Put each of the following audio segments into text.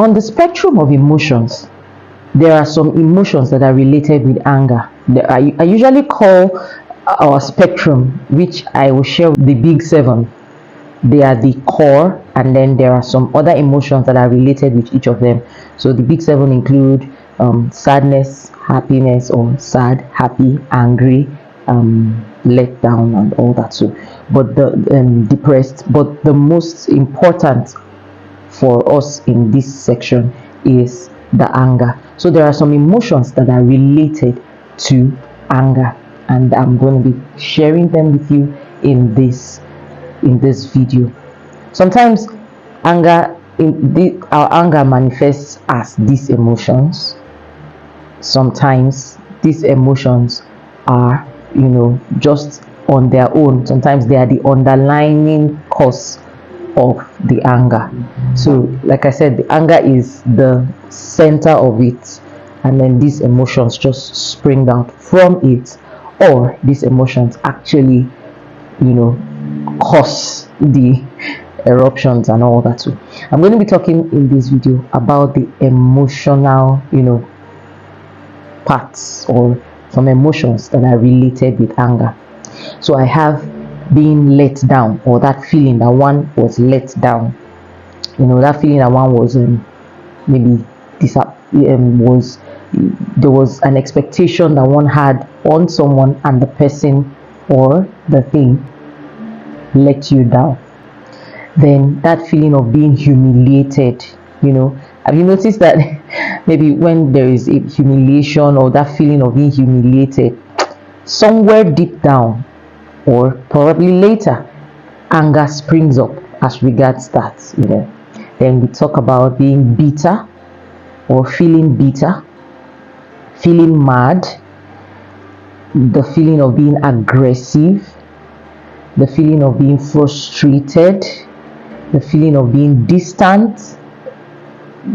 On the spectrum of emotions, there are some emotions that are related with anger. I usually call our spectrum, which I will share with the big seven. They are the core, and then there are some other emotions that are related with each of them. So the big seven include sadness, happiness, or sad, happy, angry, let down, and all that. So, but the depressed. But the most important for us in this section is the anger. So there are some emotions that are related to anger, and I'm going to be sharing them with you in this video. Sometimes our anger manifests as these emotions. Sometimes these emotions are, just on their own. Sometimes they are the underlying cause of the anger. So like I said, the anger is the center of it, and then these emotions just spring out from it, or these emotions actually cause the eruptions and all that too. I'm going to be talking in this video about the emotional parts, or some emotions that are related with anger. So I have being let down, or that feeling that one was let down. That feeling that one was maybe there was an expectation that one had on someone, and the person or the thing let you down. Then that feeling of being humiliated, have you noticed that maybe when there is a humiliation, or that feeling of being humiliated, somewhere deep down, or probably later, anger springs up as regards that. Then we talk about being bitter, or feeling bitter, feeling mad, the feeling of being aggressive, the feeling of being frustrated, the feeling of being distant.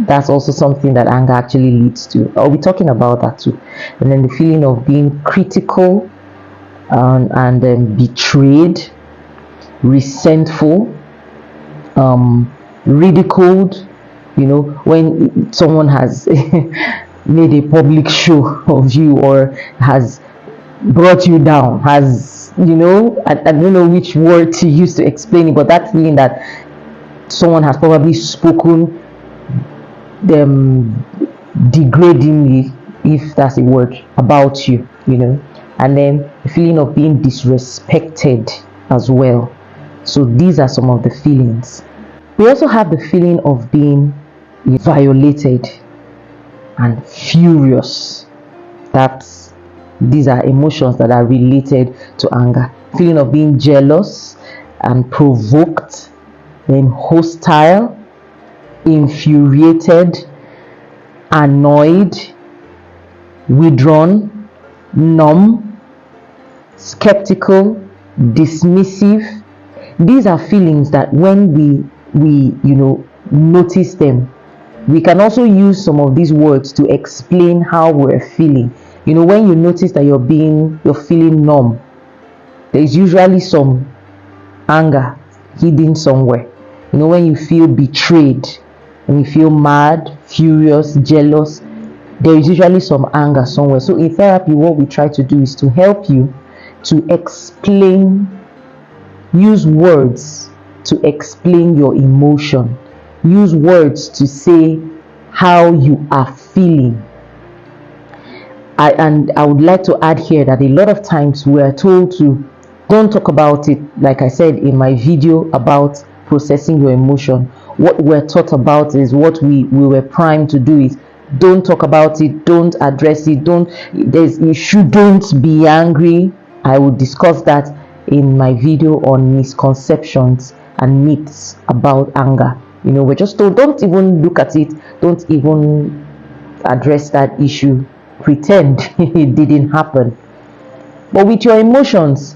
That's also something that anger actually leads to. I'll be talking about that too. And then the feeling of being critical, and betrayed, resentful, ridiculed. When someone has made a public show of you, or has brought you down, has I don't know which word to use to explain it, but that feeling that someone has probably spoken them degradingly, if that's a word, about you, and then the feeling of being disrespected as well. So these are some of the feelings. We also have the feeling of being violated and furious. These are emotions that are related to anger. Feeling of being jealous and provoked, then hostile, infuriated, annoyed, withdrawn, numb, skeptical, dismissive. These are feelings that when we notice them, we can also use some of these words to explain how we're feeling. When you notice that you're feeling numb, there's usually some anger hidden somewhere. When you feel betrayed, when you feel mad, furious, jealous, there is usually some anger somewhere. So in therapy, what we try to do is to help you to use words to explain your emotion, use words to say how you are feeling. I would like to add here that a lot of times we are told to don't talk about it. Like I said in my video about processing your emotion, what we're taught about is, what we were primed to do is, don't talk about it, don't address it, you shouldn't be angry. I will discuss that in my video on misconceptions and myths about anger. We're just told, don't even look at it, don't even address that issue, pretend it didn't happen. But with your emotions,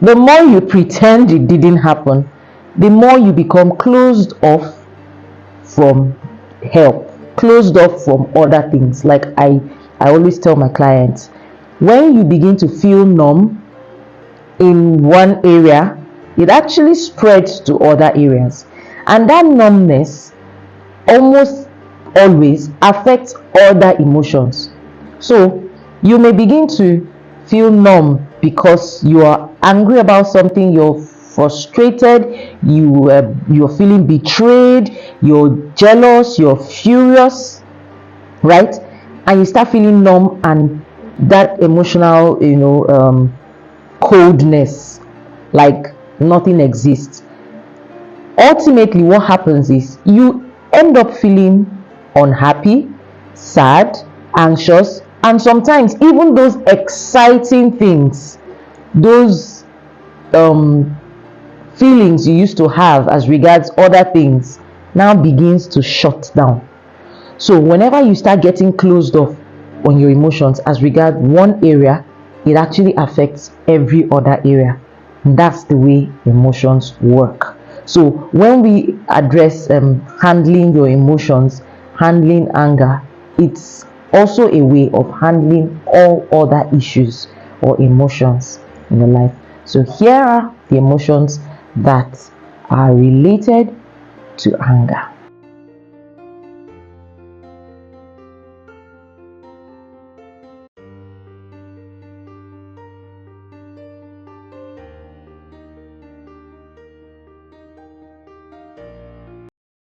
the more you pretend it didn't happen, the more you become closed off from help, closed off from other things. Like I always tell my clients, when you begin to feel numb in one area, it actually spreads to other areas, and that numbness almost always affects other emotions. So you may begin to feel numb because you are angry about something, you're frustrated, you're feeling betrayed, you're jealous, you're furious, right? And you start feeling numb, and that emotional, coldness, like nothing exists. Ultimately, what happens is you end up feeling unhappy, sad, anxious, and sometimes even those exciting things, those um, feelings you used to have as regards other things, now begins to shut down. So whenever you start getting closed off on your emotions as regards one area, it actually affects every other area. And that's the way emotions work. So when we address handling your emotions, handling anger, it's also a way of handling all other issues or emotions in your life. So here are the emotions that are related to anger.